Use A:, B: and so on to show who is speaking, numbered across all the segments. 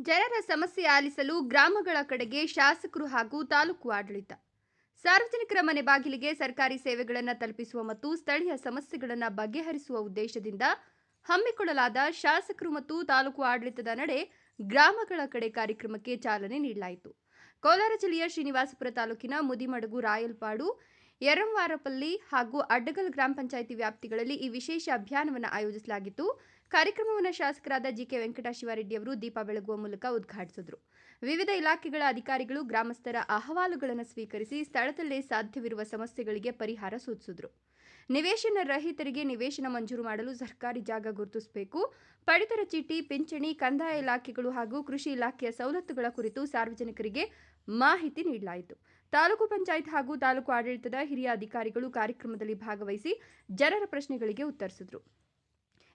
A: ಜನರ ಸಮಸ್ಯೆ ಆಲಿಸಲು ಗ್ರಾಮಗಳ ಕಡೆಗೆ ಶಾಸಕರು ಹಾಗೂ ತಾಲೂಕು ಆಡಳಿತ ಸಾರ್ವಜನಿಕರ ಮನೆ ಬಾಗಿಲಿಗೆ ಸರ್ಕಾರಿ ಸೇವೆಗಳನ್ನು ತಲುಪಿಸುವ ಮತ್ತು ಸ್ಥಳೀಯ ಸಮಸ್ಯೆಗಳನ್ನು ಬಗೆಹರಿಸುವ ಉದ್ದೇಶದಿಂದ ಹಮ್ಮಿಕೊಳ್ಳಲಾದ ಶಾಸಕರು ಮತ್ತು ತಾಲೂಕು ಆಡಳಿತದ ನಡೆ ಗ್ರಾಮಗಳ ಕಡೆ ಕಾರ್ಯಕ್ರಮಕ್ಕೆ ಚಾಲನೆ ನೀಡಲಾಯಿತು. ಕೋಲಾರ ಜಿಲ್ಲೆಯ ಶ್ರೀನಿವಾಸಪುರ ತಾಲೂಕಿನ ಮುದಿಮಡಗು, ರಾಯಲ್ಪಾಡು, ಯರಂವಾರಪಲ್ಲಿ ಹಾಗೂ ಅಡ್ಡಗಲ್ ಗ್ರಾಮ ಪಂಚಾಯಿತಿ ವ್ಯಾಪ್ತಿಗಳಲ್ಲಿ ಈ ವಿಶೇಷ ಅಭಿಯಾನವನ್ನು ಆಯೋಜಿಸಲಾಗಿತ್ತು. ಕಾರ್ಯಕ್ರಮವನ್ನು ಶಾಸಕರಾದ ಜಿಕೆ ವೆಂಕಟಶಿವರೆಡ್ಡಿ ಅವರು ದೀಪ ಬೆಳಗುವ ಮೂಲಕ ಉದ್ಘಾಟಿಸಿದರು. ವಿವಿಧ ಇಲಾಖೆಗಳ ಅಧಿಕಾರಿಗಳು ಗ್ರಾಮಸ್ಥರ ಅಹವಾಲುಗಳನ್ನು ಸ್ವೀಕರಿಸಿ ಸ್ಥಳದಲ್ಲೇ ಸಾಧ್ಯವಿರುವ ಸಮಸ್ಯೆಗಳಿಗೆ ಪರಿಹಾರ ಸೂಚಿಸಿದರು. ನಿವೇಶನ ರಹಿತರಿಗೆ ನಿವೇಶನ ಮಂಜೂರು ಮಾಡಲು ಸರ್ಕಾರಿ ಜಾಗ ಗುರುತಿಸಬೇಕು, ಪಡಿತರ ಚೀಟಿ, ಪಿಂಚಣಿ, ಕಂದಾಯ ಇಲಾಖೆಗಳು ಹಾಗೂ ಕೃಷಿ ಇಲಾಖೆಯ ಸವಲತ್ತುಗಳ ಕುರಿತು ಸಾರ್ವಜನಿಕರಿಗೆ ಮಾಹಿತಿ ನೀಡಲಾಯಿತು. ತಾಲೂಕು ಪಂಚಾಯತ್ ಹಾಗೂ ತಾಲೂಕು ಆಡಳಿತದ ಹಿರಿಯ ಅಧಿಕಾರಿಗಳು ಕಾರ್ಯಕ್ರಮದಲ್ಲಿ ಭಾಗವಹಿಸಿ ಜನರ ಪ್ರಶ್ನೆಗಳಿಗೆ ಉತ್ತರಿಸಿದರು.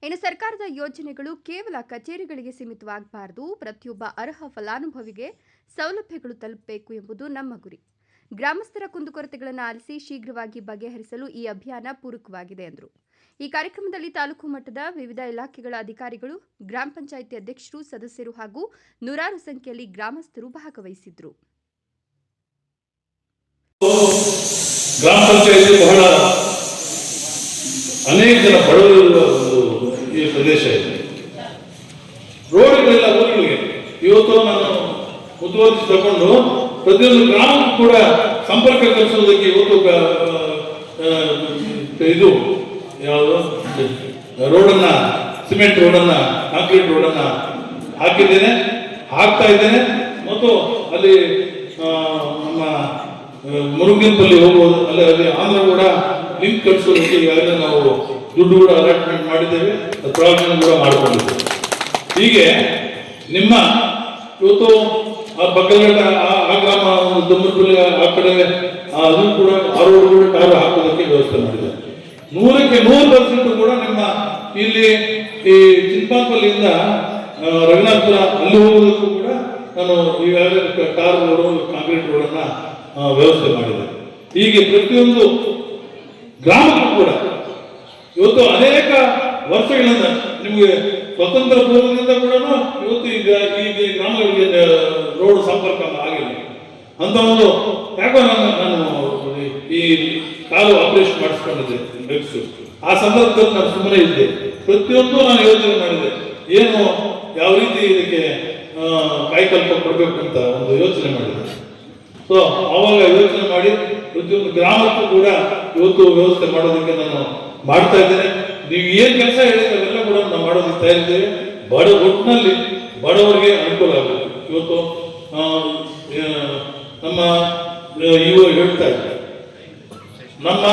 A: ಇನ್ನು ಸರ್ಕಾರದ ಯೋಜನೆಗಳು ಕೇವಲ ಕಚೇರಿಗಳಿಗೆ ಸೀಮಿತವಾಗಬಾರದು, ಪ್ರತಿಯೊಬ್ಬ ಅರ್ಹ ಫಲಾನುಭವಿಗೆ ಸೌಲಭ್ಯಗಳು ತಲುಪಬೇಕು ಎಂಬುದು ನಮ್ಮ ಗುರಿ. ಗ್ರಾಮಸ್ಥರ ಕುಂದುಕೊರತೆಗಳನ್ನು ಆಲಿಸಿ ಶೀಘ್ರವಾಗಿ ಬಗೆಹರಿಸಲು ಈ ಅಭಿಯಾನ ಪೂರಕವಾಗಿದೆ ಎಂದರು. ಈ ಕಾರ್ಯಕ್ರಮದಲ್ಲಿ ತಾಲೂಕು ಮಟ್ಟದ ವಿವಿಧ ಇಲಾಖೆಗಳ ಅಧಿಕಾರಿಗಳು, ಗ್ರಾಮ ಪಂಚಾಯಿತಿ ಅಧ್ಯಕ್ಷರು, ಸದಸ್ಯರು ಹಾಗೂ ನೂರಾರು ಸಂಖ್ಯೆಯಲ್ಲಿ ಗ್ರಾಮಸ್ಥರು ಭಾಗವಹಿಸಿದ್ರು.
B: ಗ್ರಾಮ ಪಂಚಾಯಿತಿ ಬಹಳ ಅನೇಕ ಜನ ಬಡವರಿರುವ ಒಂದು ಈ ಪ್ರದೇಶ ಇದೆ. ರೋಡ್ಗಳೆಲ್ಲ ಊರುಗಳಿಗೆ ಇವತ್ತು ನಾನು ಮುತುವರ್ಜಿ ತಗೊಂಡು ಪ್ರತಿಯೊಂದು ಗ್ರಾಮಕ್ಕೂ ಕೂಡ ಸಂಪರ್ಕ ಕಲಿಸೋದಕ್ಕೆ ಇವತ್ತು ಇದು ಯಾವುದು ರೋಡನ್ನ, ಸಿಮೆಂಟ್ ರೋಡನ್ನ, ಕಾಂಕ್ರೀಟ್ ರೋಡನ್ನ ಹಾಕ್ತಾ ಇದ್ದೇನೆ. ಮತ್ತು ಅಲ್ಲಿ ನಮ್ಮ ಮುರುಗೇನಪಲ್ಲಿ ಹೋಗ್ಬೋದು, ಅಲ್ಲಿ ಆಂಧ್ರ ಕೂಡ ಲಿಂಕ್ ಕಳಿಸೋದಕ್ಕೆ ಈಗಾಗಲೇ ನಾವು ದುಡ್ಡು ಕೂಡ ಅಲಾಟ್ಮೆಂಟ್ ಮಾಡಿದ್ದೇವೆ, ಪ್ರಾವಿಷನ್ ಕೂಡ ಮಾಡಿಕೊಂಡಿದ್ದೇವೆ. ಹೀಗೆ ನಿಮ್ಮ ಇವತ್ತು ಆ ಪಕ್ಕದ ಆ ಗ್ರಾಮ ದೊಮ್ಮಪಲ್ಲಿ ಆ ಕಡೆ ಅದನ್ನು ಕೂಡ ಆ ರೋಡ್ ಕೂಡ ಟಾರ್ ಹಾಕೋದಕ್ಕೆ ವ್ಯವಸ್ಥೆ ಮಾಡಿದೆ. 100% ಕೂಡ ನಿಮ್ಮ ಇಲ್ಲಿ ಈ ಚಿಂಪಾಪಲ್ಲಿಯಿಂದ ರಘುನಾಥಪುರ ಅಲ್ಲಿ ಹೋಗೋದಕ್ಕೂ ಕೂಡ ನಾನು ಈಗಾಗಲೇ ಟಾರ್ ರೋಡ್, ಕಾಂಕ್ರೀಟ್ ರೋಡನ್ನ ವ್ಯವಸ್ಥೆ ಮಾಡಿದೆ. ಹೀಗೆ ಪ್ರತಿಯೊಂದು ಗ್ರಾಮಕ್ಕೂ ಕೂಡ ಇವತ್ತು ಅನೇಕ ವರ್ಷಗಳಿಂದ ನಿಮಗೆ ಸ್ವತಂತ್ರ ಪೂರ್ವದಿಂದ ಕೂಡ ಇವತ್ತು ಈಗ ಈ ಗ್ರಾಮಗಳಿಗೆ ರೋಡ್ ಸಂಪರ್ಕ ಆಗಿಲ್ಲ ಅಂತ ಒಂದು ಯಾಕೋ ನಾನು ಈ ಕಾಲು ಆಪರೇಷನ್ ಮಾಡಿಸ್ಕೊಂಡಿದ್ದೆ ಡ್ರಗ್ಸ್. ಆ ಸಂದರ್ಭದಲ್ಲಿ ನಾನು ಸುಮ್ಮನೆ ಇದ್ದೆ. ಪ್ರತಿಯೊಂದು ನಾನು ಯೋಚನೆ ಮಾಡಿದೆ, ಏನು ಯಾವ ರೀತಿ ಇದಕ್ಕೆ ಕಾಯ್ಕಲ್ಪ ಕೊಡಬೇಕು ಅಂತ ಒಂದು ಯೋಚನೆ ಮಾಡಿದೆ. ಸೊ ಆವಾಗ ಯೋಚನೆ ಮಾಡಿ ಪ್ರತಿಯೊಂದು ಗ್ರಾಮಕ್ಕೂ ಕೂಡ ಇವತ್ತು ವ್ಯವಸ್ಥೆ ಮಾಡೋದಕ್ಕೆ ನಾನು ಮಾಡ್ತಾ ಇದ್ದೇನೆ. ನೀವು ಏನ್ ಕೆಲಸ ಹೇಳಿದ್ರೆ ಅವೆಲ್ಲ ಕೂಡ ನಾವು ಮಾಡೋದಕ್ಕೆ ತಯಾರಿದ್ದೇವೆ. ಒಟ್ಟಿನಲ್ಲಿ ಬಡವರಿಗೆ ಅನುಕೂಲ ಆಗಬೇಕು. ಇವತ್ತು ನಮ್ಮ ಇವರು ಹೇಳ್ತಾ ಇದ್ದಾರೆ, ನಮ್ಮ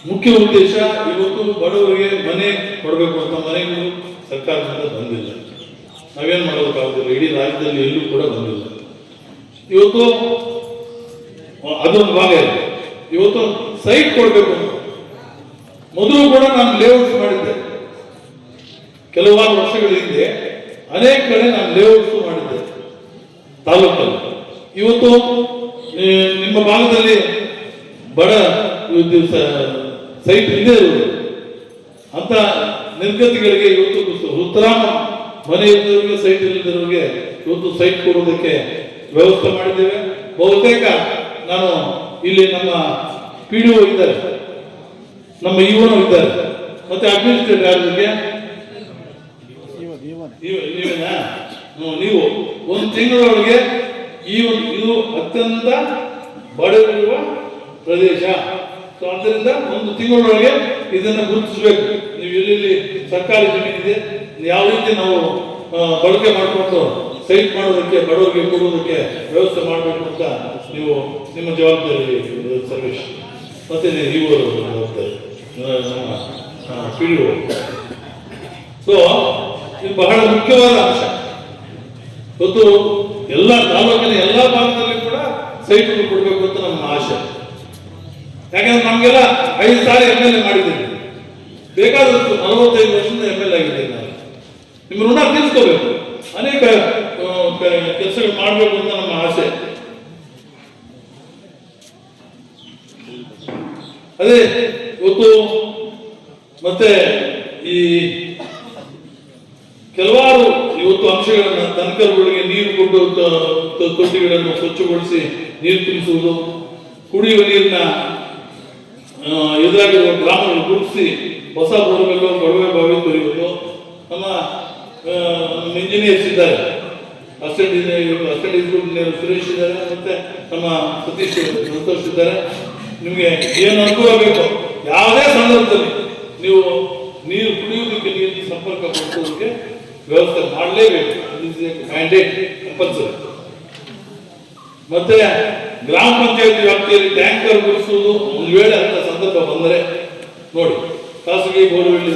B: ಮುಖ್ಯ ಉದ್ದೇಶ ಇವತ್ತು ಬಡವರಿಗೆ ಮನೆ ಕೊಡಬೇಕು ಅಂತ. ಮನೆಗಳು ಸರ್ಕಾರದಿಂದ ಬಂದಿಲ್ಲ, ನಾವೇನ್ ಮಾಡೋದಕ್ಕಾಗುದಿಲ್ಲ. ಇಡೀ ರಾಜ್ಯದಲ್ಲಿ ಎಲ್ಲೂ ಕೂಡ ಬಂದಿಲ್ಲ. ಇವತ್ತು ಅದೊಂದು ಭಾಗ ಇದೆ. ಇವತ್ತು ಸೈಟ್ ಕೊಡಬೇಕು. ಮೊದಲು ಕೂಡ ನಾನು ಲೇಔಟ್ಸ್ ಮಾಡಿದ್ದೆ. ಕೆಲವಾರು ವರ್ಷಗಳ ಹಿಂದೆ ಅನೇಕ ಕಡೆ ನಾನು ಲೇಔಟ್ಸ್ ಮಾಡಿದ್ದೆ ತಾಲೂಕಲ್ಲಿ. ಇವತ್ತು ನಿಮ್ಮ ಭಾಗದಲ್ಲಿ ಬಡ ಸೈಟ್ ಇಲ್ಲದೆ ಇರುವುದು ಅಂತ ನಿರ್ಗತಿಗಳಿಗೆ ಇವತ್ತು ಉತ್ತರಾಮ ಮನೆ ಇದ್ದವರಿಗೆ, ಸೈಟ್ ಇಲ್ಲದವರಿಗೆ ಇವತ್ತು ಸೈಟ್ ಕೊಡೋದಕ್ಕೆ ವ್ಯವಸ್ಥೆ ಮಾಡಿದ್ದೇವೆ. ಬಹುತೇಕ ನಾನು ಇಲ್ಲಿ ನಮ್ಮ PDO ಇದ್ದಾರೆ, ನಮ್ಮ ಇಒನು ಇದ್ದಾರೆ, ಮತ್ತೆ ಅಡ್ಮಿನಿಸ್ಟ್ರೇಟರ್ ಯಾರಿಗೆ ನೀವು ಒಂದು ತಿಂಗಳೊಳಗೆ ಇದು ಅತ್ಯಂತ ಬಡವಿರುವ ಪ್ರದೇಶ. ಸೊ ಆದ್ದರಿಂದ ಒಂದು ತಿಂಗಳೊಳಗೆ ಇದನ್ನು ಗುರುತಿಸಬೇಕು. ನೀವು ಎಲ್ಲೆಲ್ಲಿ ಸರ್ಕಾರಿ ಜಮೀನಿದೆ, ಯಾವ ರೀತಿ ನಾವು ಬಳಕೆ ಮಾಡಿಕೊಂಡು ಸೈಟ್ ಮಾಡೋದಕ್ಕೆ, ಬಡವರಿಗೆ ಕೊಡುವುದಕ್ಕೆ ವ್ಯವಸ್ಥೆ ಮಾಡಬೇಕು ಅಂತ ನೀವು ನಿಮ್ಮ ಜವಾಬ್ದಾರಿ ಸರ್ವೇಶ್ ಮತ್ತೆ ಇವರು ಜವಾಬ್ದಾರಿ PDO. ಸೊ ಇದು ಬಹಳ ಮುಖ್ಯವಾದ ಅಂಶ. ಇವತ್ತು ಎಲ್ಲ ತಾಲೂಕಿನ ಎಲ್ಲ ಭಾಗದಲ್ಲಿ ಕೂಡ ಸೈಟ್ಗಳು ಕೊಡಬೇಕು ಅಂತ ನಮ್ಮ ಆಶೆ. ಯಾಕಂದ್ರೆ ನಮಗೆಲ್ಲ 5 ಸಾರಿ MLA ಮಾಡಿದ್ದೇನೆ, ಬೇಕಾದಷ್ಟು 45 ವರ್ಷದಿಂದ MLA ಆಗಿದ್ದೇನೆ ನಾನು. ನಿಮ್ಮ ಋಣ ತೀರಿಸ್ಕೋಬೇಕು, ಅನೇಕ ಕೆಲಸಗಳು ಮಾಡಬೇಕು ಅಂತ ನಮ್ಮ ಆಸೆ. ಅದೇ ಇವತ್ತು ಮತ್ತೆ ಈ ಕೆಲವಾರು ಇವತ್ತು ಅಂಶಗಳನ್ನು ದನಕರುಗಳಿಗೆ ನೀರು ಕೊಟ್ಟು ತೊಟ್ಟಿಗಳನ್ನು ಸ್ವಚ್ಛಗೊಳಿಸಿ ನೀರು ತುಂಬಿಸುವುದು, ಕುಡಿಯುವ ನೀರಿನ ಎದುರಾಗಿರುವ ಗ್ರಾಮಗಳನ್ನು ಗುರುತಿಸಿ ಹೊಸ ಬೋರ್ವೆಲ್ ಕೊಳವೆ ಬಾವಿ ತೊರೆಯುವುದು. ನಮ್ಮ ಇಂಜಿನಿಯರ್ಸ್ ಇದ್ದಾರೆ, ಅಸಿಸ್ಟೆಂಟ್ ಇಂಜಿನಿಯರ್ ಸುರೇಶ್ ಇದ್ದಾರೆ, ಮತ್ತೆ ನಮ್ಮ ಸತೀಶ್ ಸಂತೋಷ್ ಇದ್ದಾರೆ. ನಿಮಗೆ ಏನು ಅನುಕೂಲ ಬೇಕು ಯಾವುದೇ ಸಂದರ್ಭದಲ್ಲಿ ನೀವು ನೀರು ಕುಡಿಯುವುದಕ್ಕೆ ನೀರಿನ ಸಂಪರ್ಕ ಪಡಿಸೋದಕ್ಕೆ ವ್ಯವಸ್ಥೆ ಮಾಡಲೇಬೇಕು. Mandate compulsory. ಮತ್ತೆ ಗ್ರಾಮ ಪಂಚಾಯತಿ ವ್ಯಾಪ್ತಿಯಲ್ಲಿ ಟ್ಯಾಂಕರ್ ಗುಡಿಸುವುದು ಒಂದು ವೇಳೆ ಅಂತ ಸಂದರ್ಭ ಬಂದರೆ ನೋಡಿ, ಖಾಸಗಿ ಬೋರ್ವೆಲ್